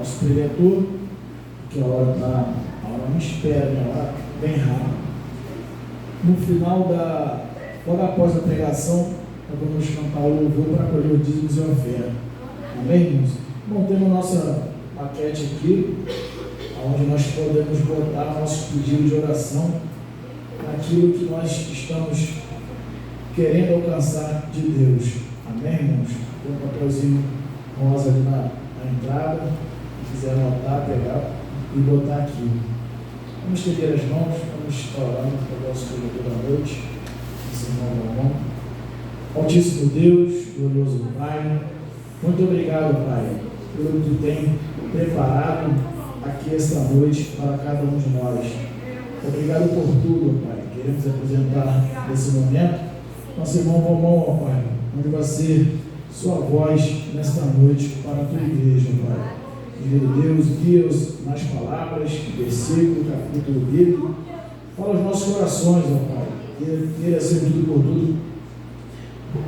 nosso preletor, que a hora não espera, né? A hora bem rápido. No final logo após a pregação, nós vamos cantar o louvor para acolher os dízimos e oferta. Amém, irmãos? Bom, temos nossa maquete aqui, onde nós podemos botar nosso pedido de oração naquilo que nós estamos querendo alcançar de Deus. Amém, irmãos? Tem um papelzinho rosa ali na entrada, se quiser anotar, pegar e botar aqui. Vamos estender as mãos, vamos estar orando para o nosso preletor da noite. Mão. Altíssimo Deus, glorioso Pai, muito obrigado, Pai, pelo que Tu tem preparado aqui esta noite para cada um de nós. Obrigado por tudo, Pai. Queremos apresentar nesse momento nosso irmão Romão, ó Pai, onde vai ser Sua voz nesta noite para a Tua igreja, Pai. Deus, guia-os nas palavras, versículo, capítulo bíblico. Fala os nossos corações, ó Pai. Queira ser tudo por tudo,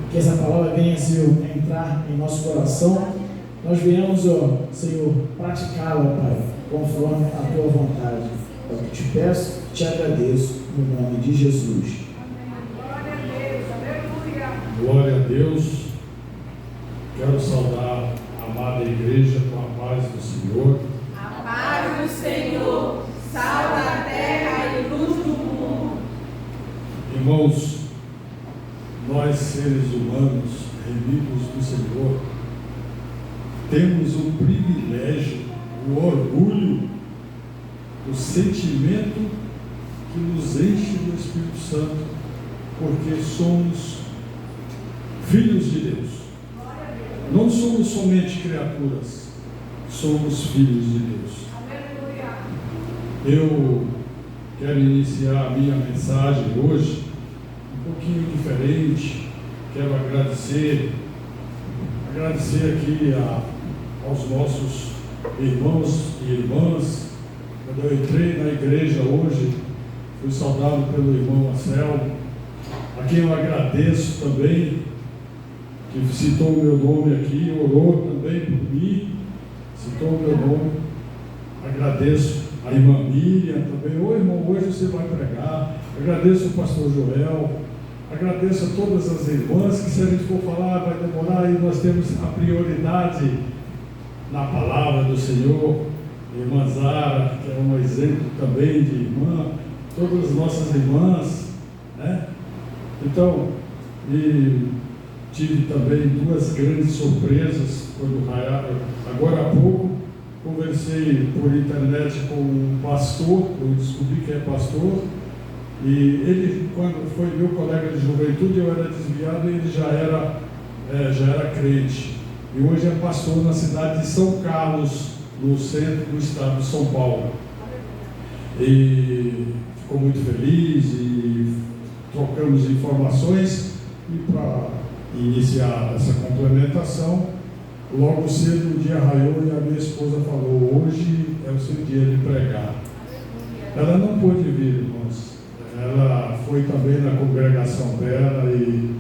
que essa palavra venha, Senhor, entrar em nosso coração, nós venhamos, ó Senhor, praticá-la, Pai, conforme a Tua vontade. É o que te peço, te agradeço, no nome de Jesus. Glória a Deus, aleluia. Glória a Deus. Quero saudar a amada igreja com a paz do Senhor. A paz do Senhor, sal da terra e luz do mundo. Irmãos, nós seres humanos, remidos do Senhor, temos o privilégio, o orgulho, o sentimento que nos enche do Espírito Santo, porque somos filhos de Deus. Não somos somente criaturas, somos filhos de Deus. Eu quero iniciar a minha mensagem hoje um pouquinho diferente. Quero agradecer aqui aos nossos irmãos e irmãs. Quando eu entrei na igreja hoje, fui saudado pelo irmão Anselmo, a quem eu agradeço também, que citou o meu nome aqui, orou também por mim, citou o meu nome. Agradeço a irmã Miriam também. Ô irmão, hoje você vai pregar. Agradeço o pastor Joel. Agradeço a todas as irmãs, que se a gente for falar vai demorar, e nós temos a prioridade na palavra do Senhor. Irmã Zara, que é um exemplo também de irmã, todas as nossas irmãs, né? Então, tive também duas grandes surpresas quando agora há pouco conversei por internet com um pastor. Eu descobri que é pastor, e ele, quando foi meu colega de juventude, eu era desviado e ele já era crente, e hoje é pastor na cidade de São Carlos, no centro do estado de São Paulo, e ficou muito feliz, e trocamos informações. E para iniciar essa complementação, logo cedo o dia raiou e a minha esposa falou: hoje é o seu dia de pregar. Ela não pôde vir, irmãos. Ela foi também na congregação dela, e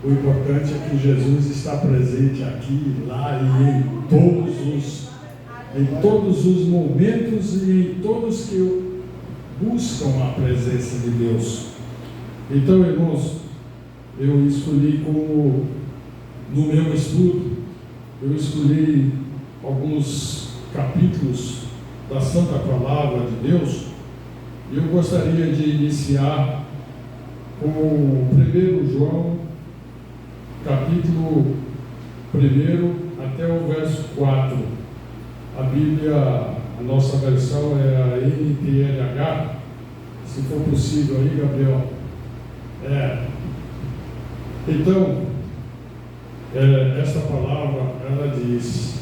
o importante é que Jesus está presente aqui, lá e em todos os momentos e em todos que buscam a presença de Deus. Então, irmãos, eu escolhi no meu estudo, eu escolhi alguns capítulos da Santa Palavra de Deus, e eu gostaria de iniciar com 1 João, capítulo 1 até o verso 4. A Bíblia, a nossa versão é a NTLH, se for possível aí, Gabriel. Então, esta palavra, ela diz: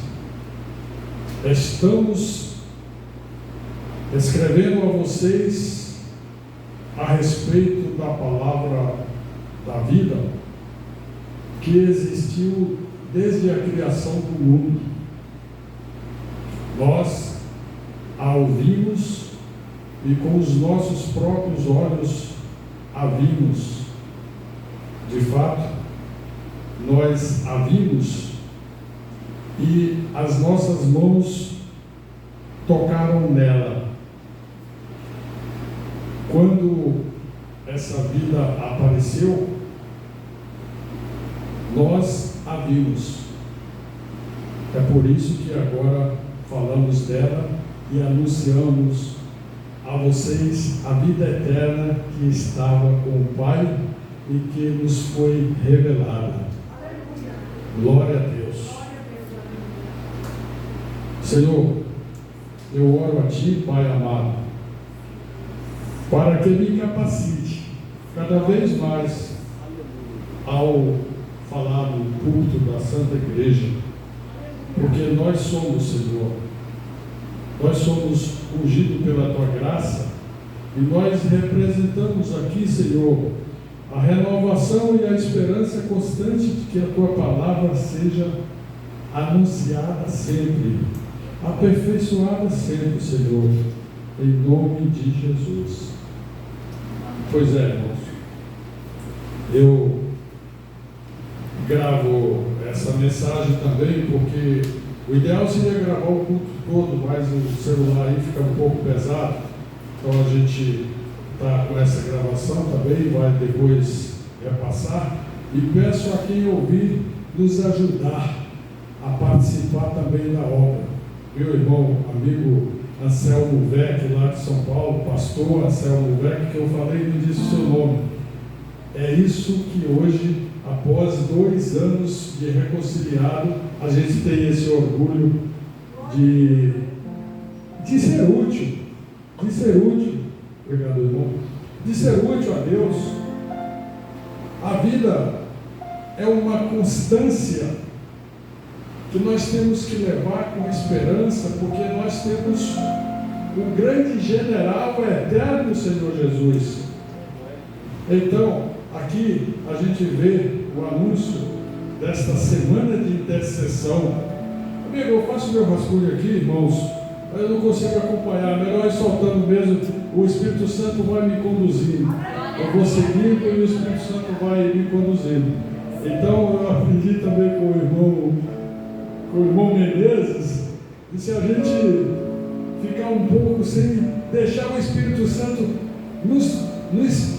estamos escrevendo a vocês a respeito da palavra da vida, que existiu desde a criação do mundo. Nós a ouvimos e com os nossos próprios olhos a vimos. De fato, nós a vimos e as nossas mãos tocaram nela. Quando essa vida apareceu, nós a vimos. É por isso que agora falamos dela e anunciamos a vocês a vida eterna que estava com o Pai e que nos foi revelada. Glória a Deus. Senhor, eu oro a Ti, Pai amado, para que me capacite cada vez mais ao falar no culto da Santa Igreja, porque nós somos, Senhor, nós somos ungidos pela Tua graça e nós representamos aqui, Senhor, a renovação e a esperança constante de que a Tua palavra seja anunciada sempre, aperfeiçoada sempre, Senhor, em nome de Jesus. Pois é, irmãos, eu gravo essa mensagem também porque o ideal seria gravar o culto todo, mas o celular aí fica um pouco pesado, então a gente está com essa gravação também, vai depois repassar, e peço a quem ouvir nos ajudar a participar também da obra. Meu irmão, amigo Anselmo Vec, lá de São Paulo, pastor Anselmo Vec, que eu falei e não disse o seu nome. É isso que hoje, após 2 anos de reconciliado, a gente tem esse orgulho de ser útil, obrigado, irmão, de ser útil a Deus. A vida é uma constância que nós temos que levar com esperança, porque nós temos o grande general eterno, Senhor Jesus. Então, aqui a gente vê o anúncio desta semana de intercessão. Amigo, eu faço meu rascunho aqui, irmãos, mas eu não consigo acompanhar, melhor ir soltando mesmo, o Espírito Santo vai me conduzindo. Eu vou seguindo e o Espírito Santo vai me conduzindo. Então, eu aprendi também com o irmão Menezes, e se a gente ficar um pouco sem deixar o Espírito Santo nos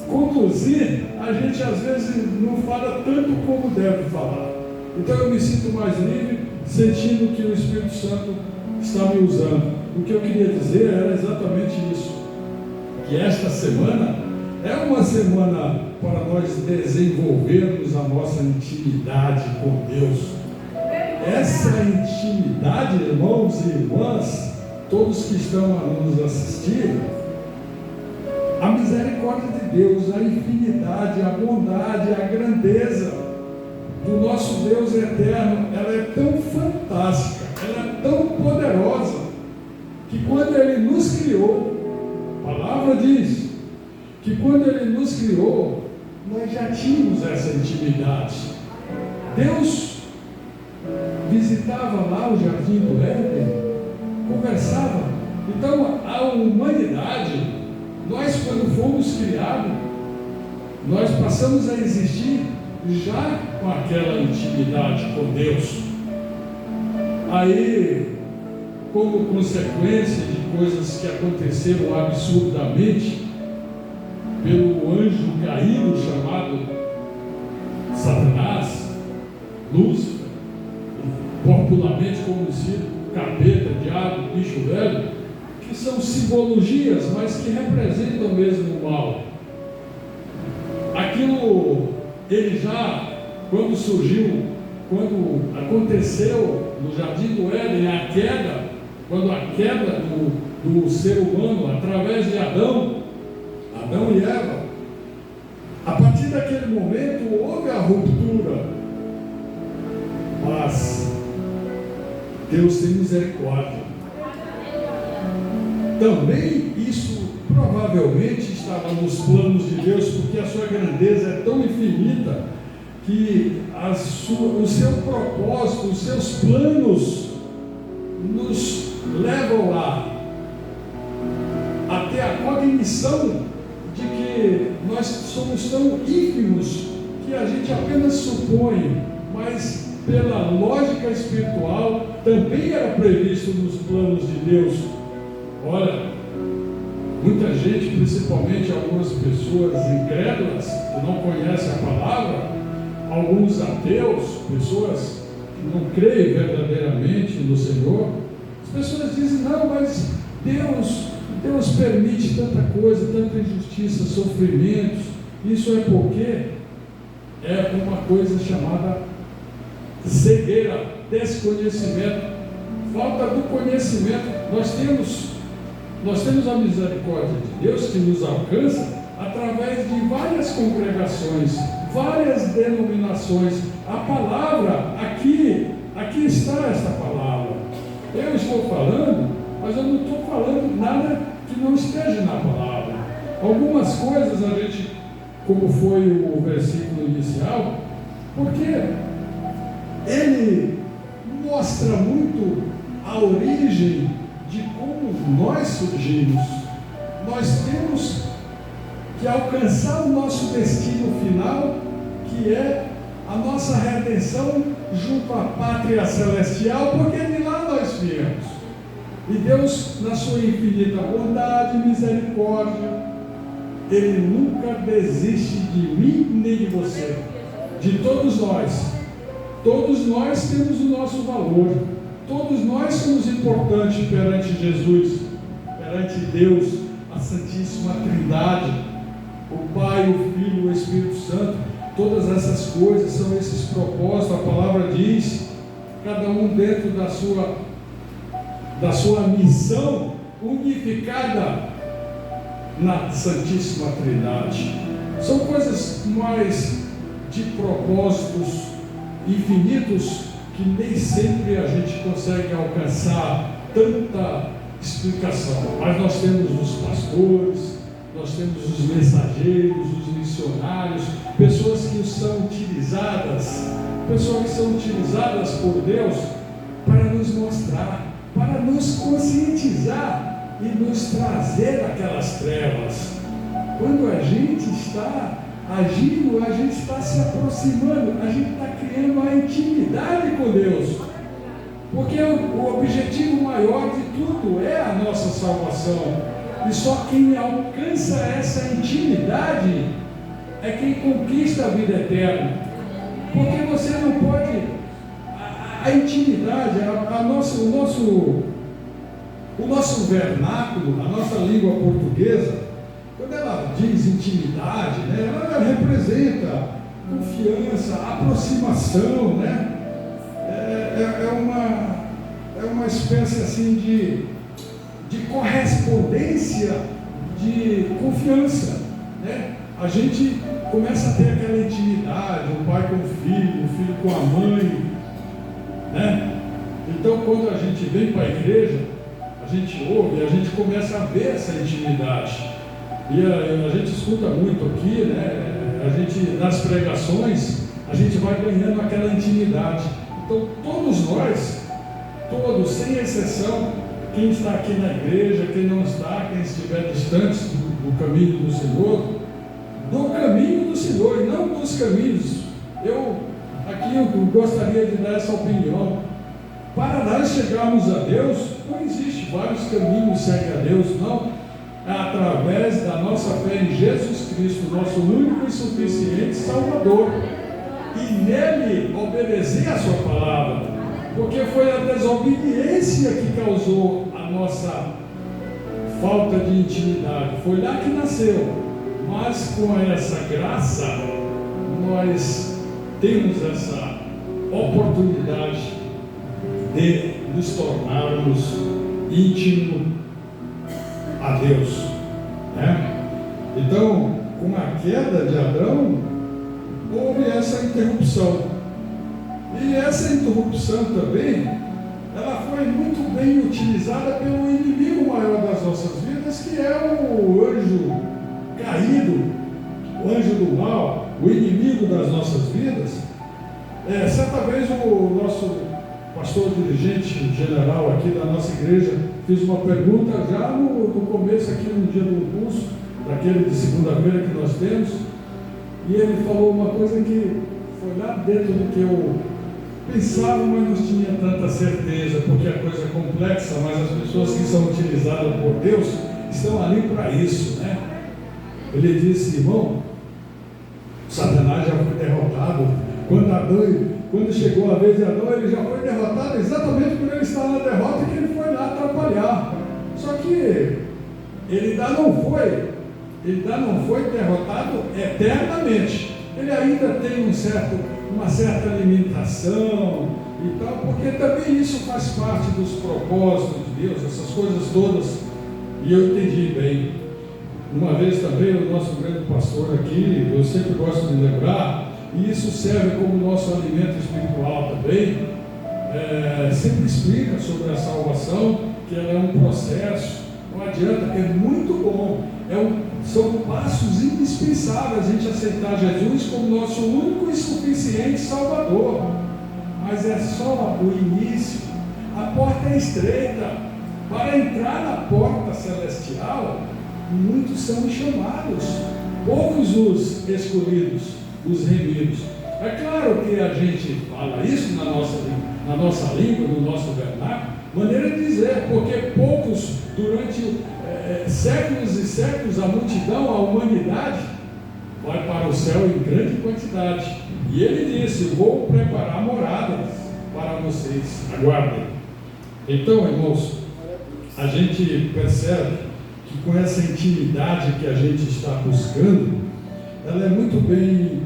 conduzir, a gente às vezes não fala tanto como deve falar. Então eu me sinto mais livre, sentindo que o Espírito Santo está me usando. O que eu queria dizer era exatamente isso, que esta semana é uma semana para nós desenvolvermos a nossa intimidade com Deus. Essa intimidade, irmãos e irmãs, todos que estão a nos assistir, a misericórdia de Deus, a infinidade, a bondade, a grandeza do nosso Deus eterno, ela é tão fantástica, ela é tão poderosa, que quando Ele nos criou, a palavra diz que quando Ele nos criou, nós já tínhamos essa intimidade. Deus visitava lá o jardim do Éden, conversava. Então a humanidade, nós quando fomos criados, nós passamos a existir já com aquela intimidade com Deus. Aí, como consequência de coisas que aconteceram absurdamente pelo anjo caído chamado Satanás, Lúcifer, popularmente conhecido capeta, diabo, bicho velho, que são simbologias, mas que representam mesmo o mal. Aquilo, ele já, quando surgiu, quando aconteceu no jardim do Éden a queda, quando a queda do ser humano através de Adão e Eva, a partir daquele momento houve a ruptura, mas Deus tem misericórdia. Também isso provavelmente estava nos planos de Deus, porque a sua grandeza é tão infinita que o seu propósito, os seus planos nos levam lá até a cognição de que nós somos tão ínfimos que a gente apenas supõe, mas pela lógica espiritual, também era previsto nos planos de Deus. Olha, muita gente, principalmente algumas pessoas incrédulas, que não conhecem a palavra, alguns ateus, pessoas que não creem verdadeiramente no Senhor, as pessoas dizem: não, mas Deus permite tanta coisa, tanta injustiça, sofrimentos. Isso é porque é uma coisa chamada cegueira, desconhecimento, falta do conhecimento. Nós temos a misericórdia de Deus que nos alcança através de várias congregações, várias denominações. A palavra, aqui está esta palavra. Eu estou falando, mas eu não estou falando nada que não esteja na palavra. Algumas coisas a gente, como foi o versículo inicial, porque ele mostra muito a origem de como nós surgimos. Nós temos que alcançar o nosso destino final, que é a nossa redenção junto à pátria celestial, porque de lá nós viemos. E Deus, na sua infinita bondade e misericórdia, Ele nunca desiste de mim nem de você, de todos nós. Todos nós temos o nosso valor, todos nós somos importantes perante Jesus, perante Deus, a Santíssima Trindade, o Pai, o Filho, o Espírito Santo. Todas essas coisas são esses propósitos. A palavra diz, cada um dentro da sua missão unificada na Santíssima Trindade. São coisas mais de propósitos infinitos que nem sempre a gente consegue alcançar tanta explicação. Mas nós temos os pastores, nós temos os mensageiros, os missionários, pessoas que são utilizadas por Deus para nos mostrar, para nos conscientizar e nos trazer daquelas trevas. Quando a gente está agindo, a gente está se aproximando, a gente está criando uma intimidade com Deus, porque o objetivo maior de tudo é a nossa salvação, e só quem alcança essa intimidade é quem conquista a vida eterna, porque você não pode, a intimidade, o nosso vernáculo, a nossa língua portuguesa, quando ela diz intimidade, né, ela representa confiança, aproximação, né? É uma espécie assim de correspondência, de confiança, né? A gente começa a ter aquela intimidade, o pai com o filho com a mãe, né? Então, quando a gente vem para a igreja, a gente ouve, a gente começa a ver essa intimidade. E a gente escuta muito aqui, né? A gente, nas pregações, a gente vai ganhando aquela intimidade. Então, todos nós, todos, sem exceção, quem está aqui na igreja, quem não está, quem estiver distante do caminho do Senhor, e não dos caminhos. Eu gostaria de dar essa opinião. Para nós chegarmos a Deus, não existe vários caminhos segue a Deus, não. É através da nossa fé em Jesus Cristo, nosso único e suficiente Salvador, e nele obedecer a sua palavra, porque foi a desobediência que causou a nossa falta de intimidade, foi lá que nasceu. Mas com essa graça nós temos essa oportunidade de nos tornarmos íntimos a Deus, né? Então, com a queda de Adão, houve essa interrupção, e essa interrupção também, ela foi muito bem utilizada pelo inimigo maior das nossas vidas, que é o anjo caído, o anjo do mal, o inimigo das nossas vidas. Certa vez o nosso pastor dirigente general aqui da nossa igreja fiz uma pergunta já no começo aqui no dia do curso, daquele de segunda-feira que nós temos, e ele falou uma coisa que foi lá dentro do que Pensava, mas não tinha tanta certeza, porque a coisa é complexa, mas as pessoas que são utilizadas por Deus estão ali para isso, né? Ele disse, irmão, Satanás já foi derrotado. Quando chegou a vez de Adão, ele já foi derrotado exatamente por ele estar na derrota que ele foi lá atrapalhar. Só que ele ainda não foi derrotado eternamente. Ele ainda tem uma certa limitação e tal, porque também isso faz parte dos propósitos de Deus, essas coisas todas. E eu entendi bem. Uma vez também, o nosso grande pastor aqui, eu sempre gosto de lembrar, e isso serve como nosso alimento espiritual também, sempre explica sobre a salvação, que ela é um processo, não adianta, é muito bom, são passos indispensáveis a gente aceitar Jesus como nosso único e suficiente Salvador, mas é só o início, a porta é estreita. Para entrar na porta celestial, muitos são chamados, poucos os escolhidos, os remidos. É claro que a gente fala isso na nossa língua, no nosso vernáculo, maneira de dizer, porque poucos, durante séculos e séculos, a multidão, a humanidade, vai para o céu em grande quantidade. E ele disse, vou preparar moradas para vocês, aguardem. Então, irmãos, a gente percebe que com essa intimidade que a gente está buscando, ela é muito bem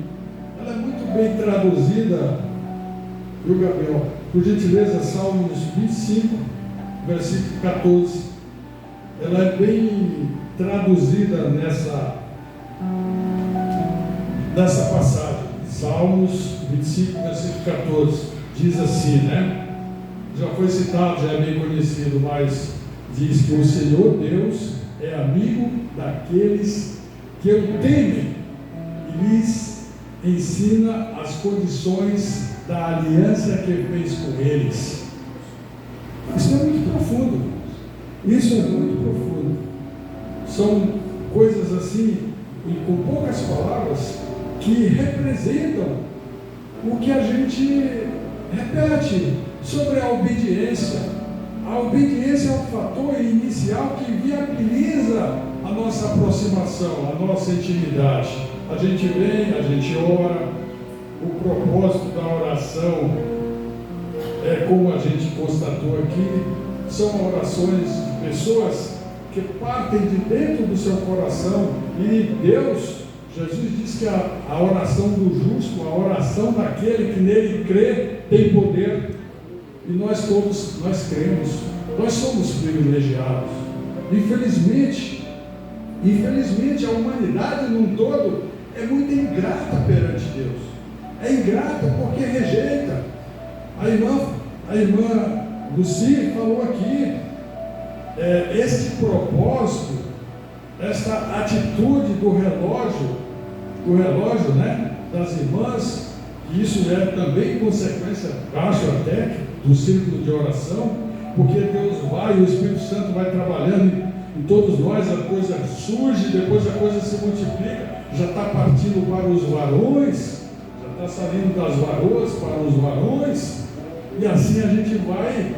traduzida, viu, Gabriel? Por gentileza, Salmos 25, versículo 14. Ela é bem traduzida nessa passagem. Salmos 25, versículo 14. Diz assim, né? Já foi citado, já é bem conhecido, mas diz que o Senhor Deus é amigo daqueles que o temem e lhes ensina as condições da aliança que fez com eles. Isso é muito profundo. Isso é muito profundo. São coisas assim, e com poucas palavras, que representam o que a gente repete sobre a obediência. A obediência é um fator inicial que viabiliza a nossa aproximação, a nossa intimidade. A gente vem, a gente ora, o propósito da oração é como a gente constatou aqui, são orações de pessoas que partem de dentro do seu coração e Deus, Jesus diz que a oração do justo, a oração daquele que nele crê, tem poder. E nós todos, nós cremos, nós somos privilegiados. Infelizmente, a humanidade num todo é muito ingrata perante Deus. É ingrata porque rejeita. A irmã Luci falou aqui, este propósito, esta atitude do relógio, né, das irmãs, e isso é também consequência, acho até, do círculo de oração, porque Deus vai, o Espírito Santo vai trabalhando em todos nós, a coisa surge, depois a coisa se multiplica, já está partindo para os varões, já está saindo das varoas para os varões, e assim a gente vai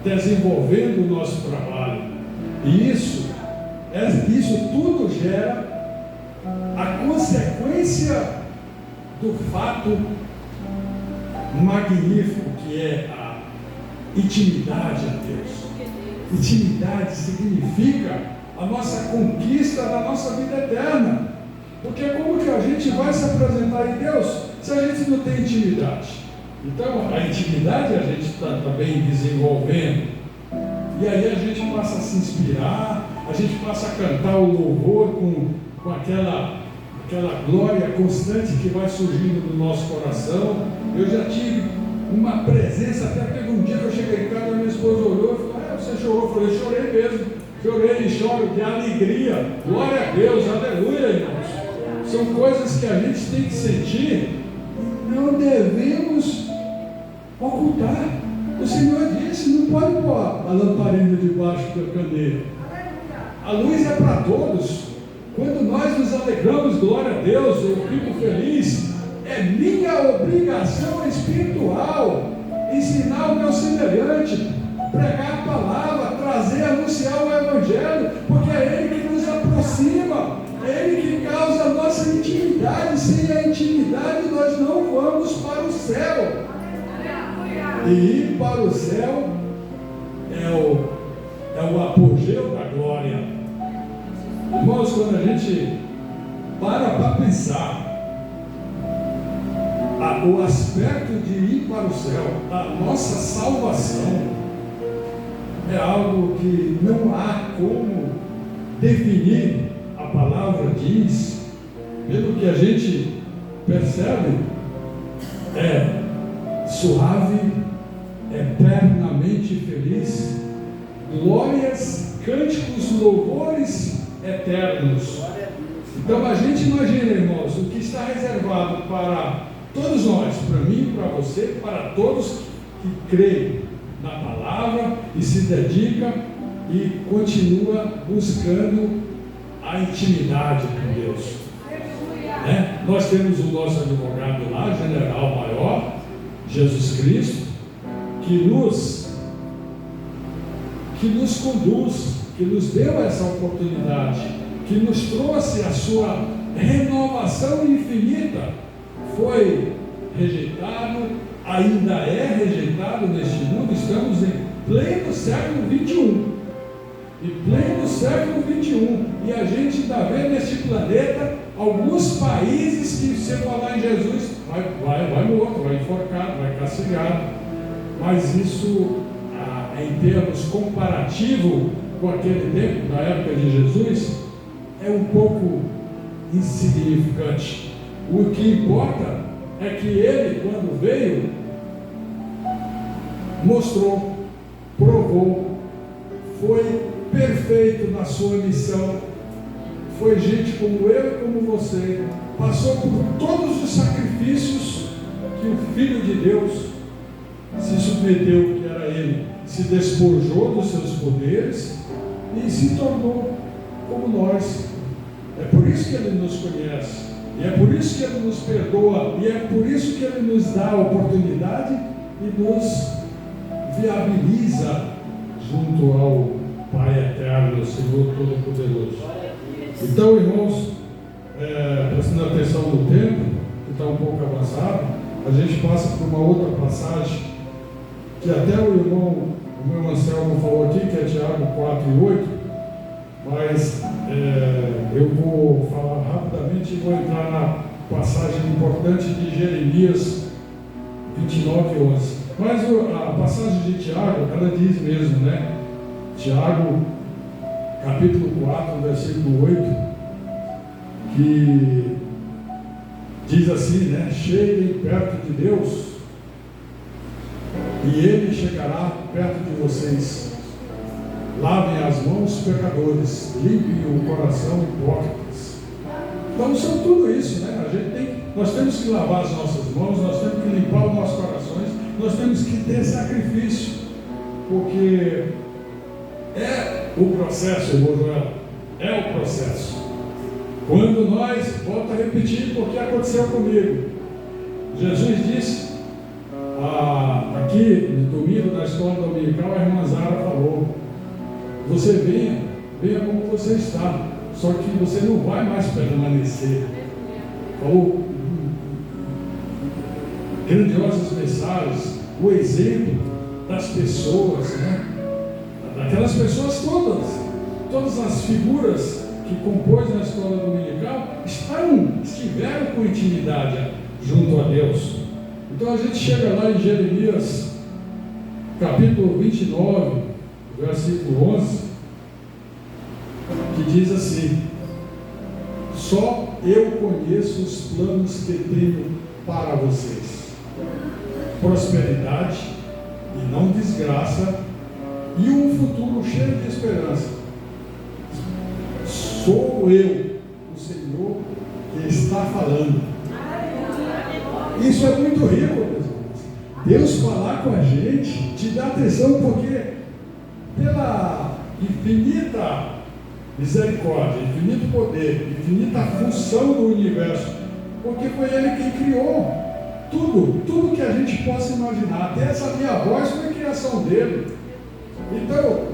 desenvolvendo o nosso trabalho. E isso tudo gera a consequência do fato magnífico que é a intimidade a Deus. Intimidade significa a nossa conquista da nossa vida eterna. Porque como que a gente vai se apresentar em Deus se a gente não tem intimidade? Então a intimidade a gente está também desenvolvendo. E aí a gente passa a se inspirar, a gente passa a cantar o louvor com aquela glória constante que vai surgindo no nosso coração. Eu já tive uma presença, até teve um dia que eu cheguei em casa, minha esposa olhou e falou, você chorou? Eu falei, chorei mesmo, chorei e choro de alegria, glória a Deus, aleluia, irmãos. São coisas que a gente tem que sentir e não devemos ocultar. O Senhor disse, não pode pôr a lamparina debaixo da candeia. A luz é para todos. Quando nós nos alegramos, glória a Deus, eu fico feliz, é minha obrigação espiritual ensinar o meu semelhante, pregar a palavra, trazer, anunciar o Evangelho, porque é Ele que nos aproxima, é Ele que causa a nossa intimidade. Sem a intimidade nós não vamos para o céu. E ir para o céu é o apogeu da glória. Irmãos, quando a gente para pensar o aspecto de ir para o céu, a nossa salvação é algo que não há como definir. A palavra diz, pelo que a gente percebe, é suave, eternamente feliz, glórias, cânticos, louvores eternos. Então a gente imagina, irmãos, o que está reservado para todos nós, para mim, para você, para todos que creem na palavra e se dedica e continua buscando a intimidade com Deus. Né? Nós temos o nosso advogado lá, general maior, Jesus Cristo, que nos conduz, que nos deu essa oportunidade, que nos trouxe a sua renovação infinita. Foi rejeitado, ainda é rejeitado neste mundo. Estamos em pleno século 21. Em pleno século 21. E a gente ainda vê neste planeta alguns países que, se falar em Jesus, vai morto, vai enforcado, vai castigado. Mas isso, em termos comparativos com aquele tempo, da época de Jesus, é um pouco insignificante. O que importa é que ele, quando veio, mostrou, provou, foi perfeito na sua missão, foi gente como eu e como você, passou por todos os sacrifícios que o Filho de Deus se submeteu, que era ele, se despojou dos seus poderes e se tornou como nós. É por isso que ele nos conhece. E é por isso que Ele nos perdoa, e é por isso que Ele nos dá a oportunidade e nos viabiliza junto ao Pai Eterno, Senhor Todo-Poderoso. Então, irmãos, prestando atenção no tempo, que está um pouco avançado, a gente passa por uma outra passagem, que até o meu Anselmo falou aqui, que é Tiago 4:8, mas eu vou falar rapidamente e vou entrar na passagem importante de Jeremias 29:11. Mas a passagem de Tiago, ela diz mesmo, né? Tiago, capítulo 4, versículo 8, que diz assim, né? Cheguem perto de Deus e Ele chegará perto de vocês. Lavem as mãos, pecadores, limpem o coração, hipócritas. Então são tudo isso, né? Nós temos que lavar as nossas mãos, nós temos que limpar os nossos corações, nós temos que ter sacrifício, porque é o processo, irmão Joel, é o processo. Quando nós, volto a repetir, porque aconteceu comigo. Jesus disse, aqui no domingo, na escola dominical, a irmã Zara falou, você venha como você está, só que você não vai mais permanecer. Falou grandiosas mensagens, o exemplo das pessoas, né? Daquelas pessoas todas as figuras que compôs na escola dominical estiveram com intimidade junto a Deus. Então a gente chega lá em Jeremias capítulo 29, versículo 11, que diz assim: só eu conheço os planos que tenho para vocês, prosperidade e não desgraça, e um futuro cheio de esperança. Sou eu, o Senhor, que está falando. Isso é muito rico, meus irmãos. Deus falar com a gente, te dá atenção, porque pela infinita misericórdia, infinito poder, infinita função do universo, porque foi Ele quem criou tudo que a gente possa imaginar. Até essa minha voz foi criação dele. Então,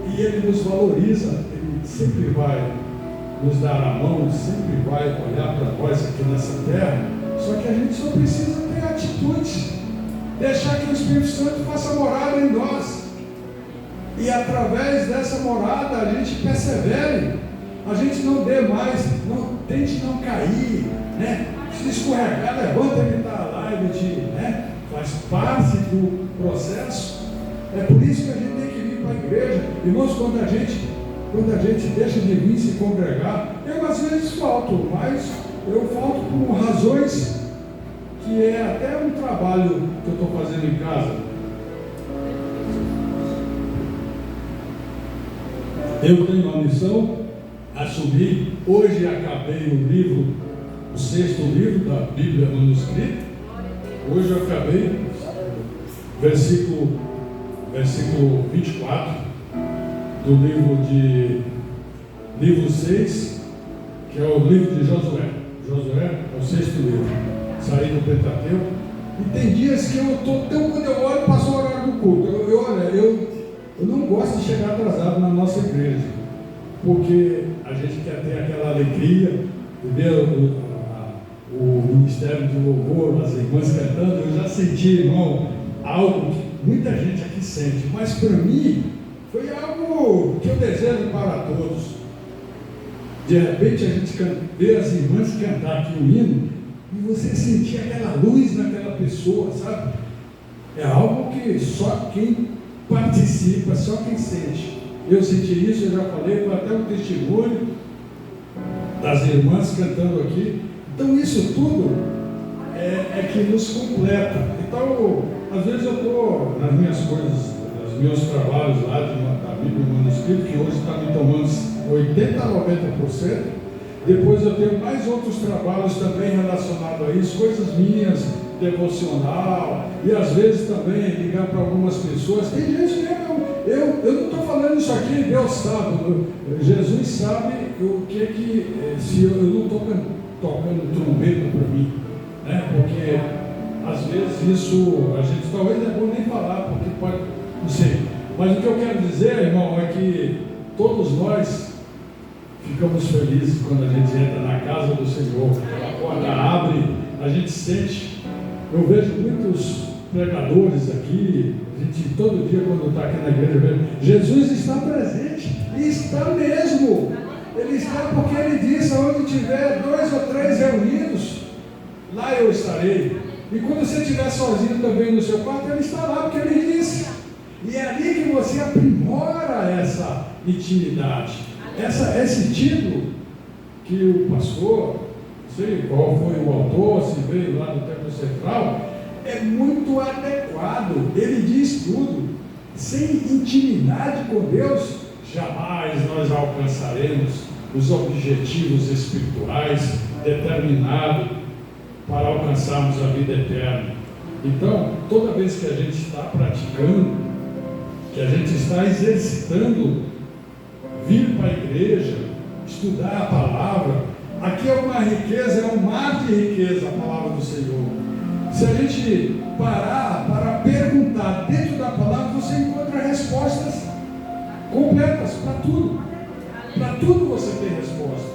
e Ele nos valoriza, Ele sempre vai nos dar a mão, sempre vai olhar para nós aqui nessa terra. Só que a gente só precisa ter atitude, deixar que o Espírito Santo faça morada em nós. E através dessa morada a gente persevere, a gente não dê mais, tente não cair, né? Se escorregar, levanta e está a live, né? Faz parte do processo. É por isso que a gente tem que vir para a igreja. Irmãos, quando a gente deixa de vir se congregar, eu às vezes falto, mas eu falto por razões que é até um trabalho que eu estou fazendo em casa. Eu tenho uma missão, assumi, hoje acabei o livro, o 6º livro da Bíblia manuscrita. Hoje eu acabei, versículo 24 do livro 6, que é o livro de Josué. Josué é o 6º livro, saí do Pentateuco. E tem dias que eu estou, quando eu olho, passou o horário do culto. Eu não gosto de chegar atrasado na nossa igreja, porque a gente quer ter aquela alegria de ver o ministério de louvor, as irmãs cantando. Eu já senti, irmão, algo que muita gente aqui sente, mas para mim foi algo que eu desejo para todos. De repente a gente vê as irmãs cantar aqui um hino e você sentir aquela luz naquela pessoa, sabe? É algo que só quem participa, só quem sente. Eu senti isso, eu já falei, foi até um testemunho das irmãs cantando aqui. Então isso tudo é que nos completa. Então, às vezes eu estou nas minhas coisas, nos meus trabalhos lá da Bíblia manuscrita, que hoje está me tomando 80% a 90%. Depois eu tenho mais outros trabalhos também relacionados a isso, coisas minhas, devocional, e às vezes também ligar para algumas pessoas. Tem gente que eu não estou falando isso aqui, Deus sabe, Jesus sabe o que se eu não estou tocando trombeta para mim, né? Porque às vezes isso a gente talvez é bom nem falar, porque pode, não sei, mas o que eu quero dizer, irmão, é que todos nós ficamos felizes quando a gente entra na casa do Senhor, a porta abre, a gente sente. Eu vejo muitos pregadores aqui, a gente todo dia quando está aqui na igreja, vê, Jesus está presente, e está mesmo. Ele está porque Ele disse, onde tiver 2 ou 3 reunidos, lá eu estarei. E quando você estiver sozinho também no seu quarto, Ele está lá, porque Ele disse. E é ali que você aprimora essa intimidade. Esse título que o pastor, não sei qual foi o autor, se veio lá do Templo Central, é muito adequado. Ele diz tudo. Sem intimidade com Deus, jamais nós alcançaremos os objetivos espirituais determinados para alcançarmos a vida eterna. Então, toda vez que a gente está praticando, que a gente está exercitando, vir para a igreja, estudar a palavra, aqui é uma riqueza, é um mar de riqueza a palavra do Senhor. Se a gente parar para perguntar dentro da palavra, você encontra respostas completas para tudo. Para tudo você tem resposta.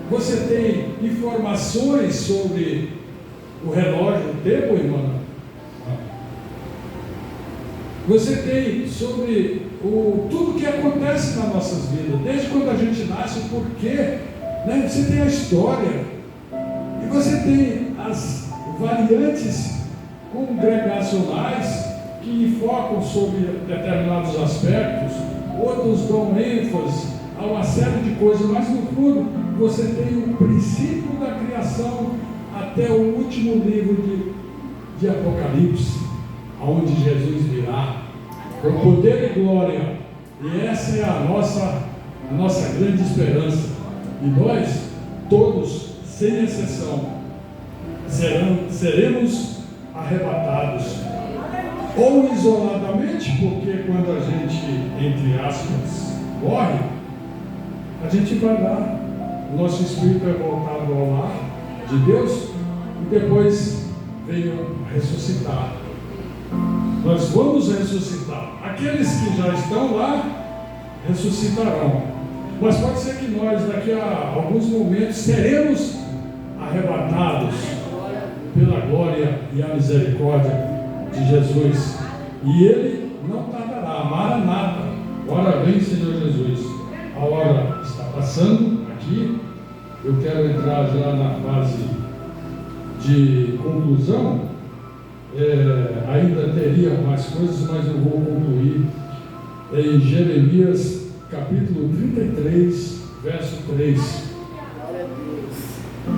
Você tem informações sobre o relógio, o tempo, irmã. Você tem sobre tudo que acontece nas nossas vidas, desde quando a gente nasce, o porquê, né? Você tem a história, e você tem as variantes congregacionais que focam sobre determinados aspectos, outros dão ênfase a uma série de coisas, mas no fundo você tem o princípio da criação até o último livro de Apocalipse, aonde Jesus virá com poder e glória, e essa é a nossa grande esperança. E nós todos, sem exceção, seremos arrebatados, ou isoladamente, porque quando a gente, entre aspas, morre, a gente vai lá, o nosso espírito é voltado ao lar de Deus, e depois venham ressuscitar. Nós vamos ressuscitar. Aqueles que já estão lá ressuscitarão. Mas pode ser que nós, daqui a alguns momentos, seremos arrebatados pela glória e a misericórdia de Jesus. E Ele não tardará. Maranata. Ora vem, Senhor Jesus. A hora está passando aqui. Eu quero entrar já na fase de conclusão. Ainda teria mais coisas, mas eu vou concluir em Jeremias capítulo 33, verso 3.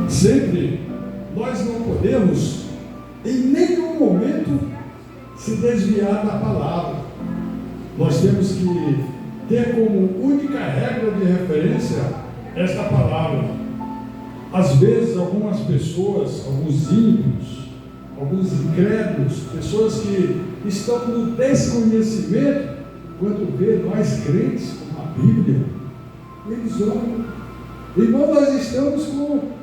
Sempre nós não podemos em nenhum momento se desviar da palavra. Nós temos que ter como única regra de referência esta palavra. Às vezes algumas pessoas, alguns ímpios, alguns incrédulos, pessoas que estão no desconhecimento, quando vê nós crentes com a Bíblia, eles olham. Irmão, nós estamos com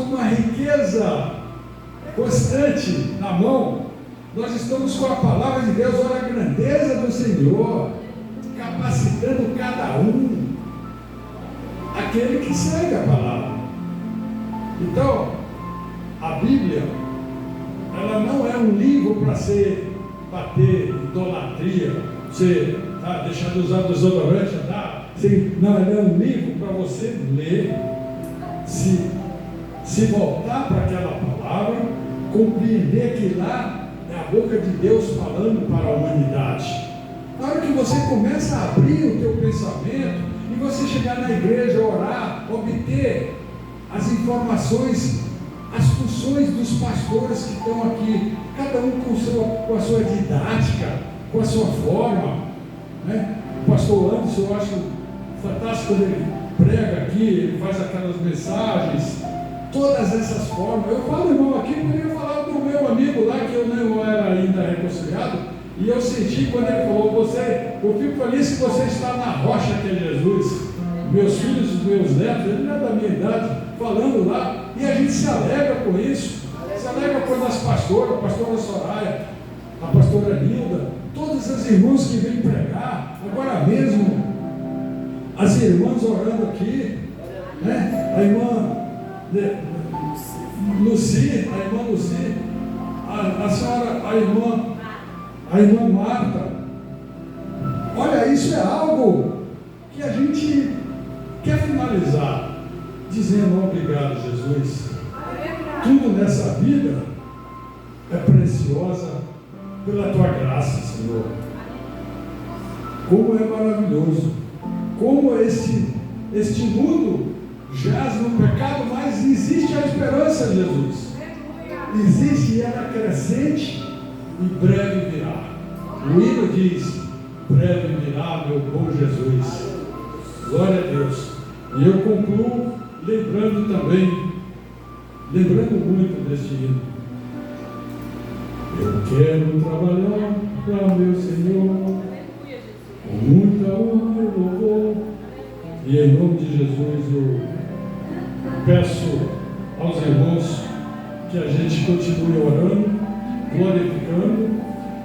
uma riqueza constante na mão. Nós estamos com a palavra de Deus. Olha a grandeza do Senhor, capacitando cada um, aquele que segue a palavra. Então, a Bíblia, ela não é um livro para você bater idolatria, você deixar de usar desodorante, não, ela é um livro para você ler, se voltar para aquela palavra, compreender que lá é a boca de Deus falando para a humanidade. Na hora que você começa a abrir o teu pensamento e você chegar na igreja, orar, obter as informações, as funções dos pastores que estão aqui, cada um com a sua didática, com a sua forma, né? O pastor Anderson, eu acho fantástico quando ele prega aqui, ele faz aquelas mensagens, todas essas formas. Eu falo, irmão, aqui, poderia falar do meu amigo lá, que eu não era ainda reconciliado, e eu senti quando ele falou, eu fico feliz que você está na rocha que é Jesus. Meus filhos, os meus netos, ele não é da minha idade, falando lá, e a gente se alegra com isso, se alegra quando as pastoras, a pastora Soraya, a pastora Hilda, todas as irmãs que vêm pregar, agora mesmo, as irmãs orando aqui, né? A irmã Luci, a senhora, a irmã Marta. Olha, isso é algo que a gente quer finalizar dizendo obrigado, Jesus. Tudo nessa vida é preciosa pela tua graça, Senhor. Como é maravilhoso, como este mundo jaz no pecado, mas existe a esperança, Jesus. Existe e ela é crescente e breve virá. O hino diz: breve virá, meu bom Jesus. Glória a Deus. E eu concluo lembrando muito deste hino. Eu quero trabalhar para o meu Senhor, com muita honra e louvor. E em nome de Jesus eu peço aos irmãos que a gente continue orando, glorificando,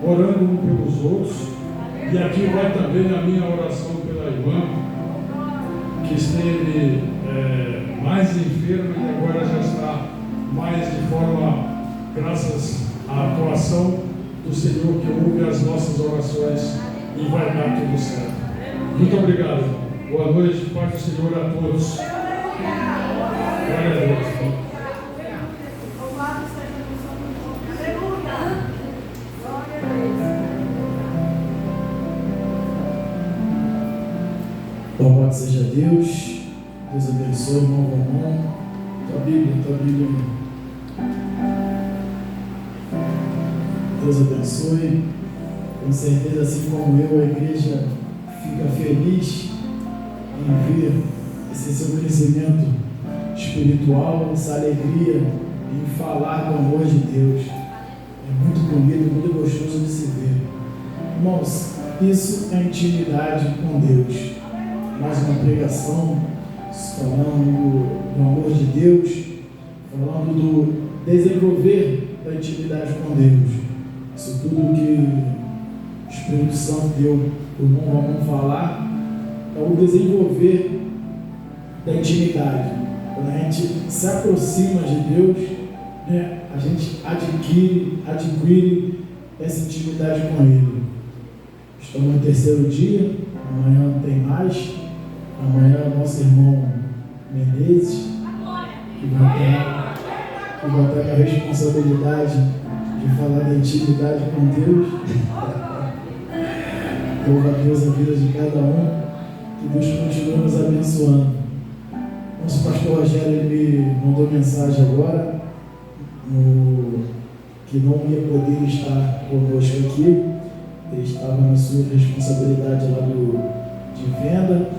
orando um pelos outros. E aqui vai também a minha oração pela irmã que esteve mais enferma e agora já está mais de forma, graças à atuação do Senhor, que ouve as nossas orações e vai dar tudo certo. Muito obrigado. Boa noite, Pai do Senhor a todos. Glória a Deus. Louvado seja Deus. Deus abençoe, irmão Romão. Tua Bíblia. Deus abençoe. Com certeza, assim como eu, a igreja fica feliz em ver esse seu crescimento espiritual, essa alegria em falar do amor de Deus. É muito bonito, muito gostoso de se ver. Irmãos, isso é intimidade com Deus. Mais uma pregação falando do amor de Deus, falando do desenvolver da intimidade com Deus. Isso tudo que o Espírito Santo deu o irmão vamos falar é o desenvolver da intimidade. Quando a gente se aproxima de Deus, né, a gente adquire essa intimidade com Ele. Estamos no terceiro dia, amanhã tem mais. Amanhã nosso irmão Menezes, que vai ter a responsabilidade de falar da intimidade com Deus. Louva a Deus a vida de cada um, que Deus continue nos abençoando. Nosso pastor Rogério ele me mandou mensagem agora, que não ia poder estar conosco aqui. Ele estava na sua responsabilidade lá de venda,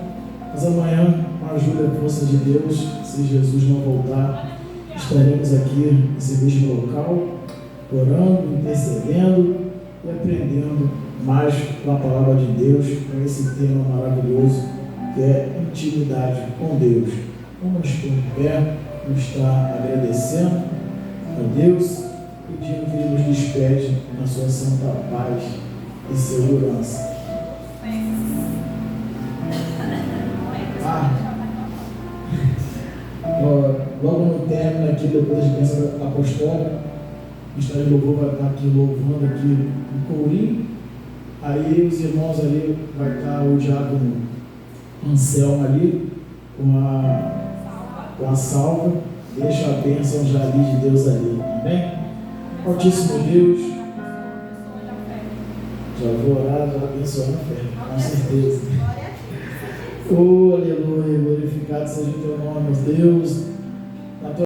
mas amanhã, com a ajuda e força de Deus, se Jesus não voltar, estaremos aqui nesse mesmo local, orando, intercedendo e aprendendo mais com a palavra de Deus, com esse tema maravilhoso que é intimidade com Deus. Vamos estar em pé, vamos estar agradecendo a Deus, pedindo que Ele nos despede na sua santa paz e segurança. Logo no término aqui, depois da bênção apostólica, o Ministério de Louvor vai estar aqui louvando aqui no corinho. Aí os irmãos ali, vai estar o diácono Anselmo ali, com a salva. Deixa a bênção já ali de Deus ali, amém? Altíssimo Deus, já vou orar, já abençoar a fé, com certeza. Oh, aleluia, glorificado seja o teu nome, Deus.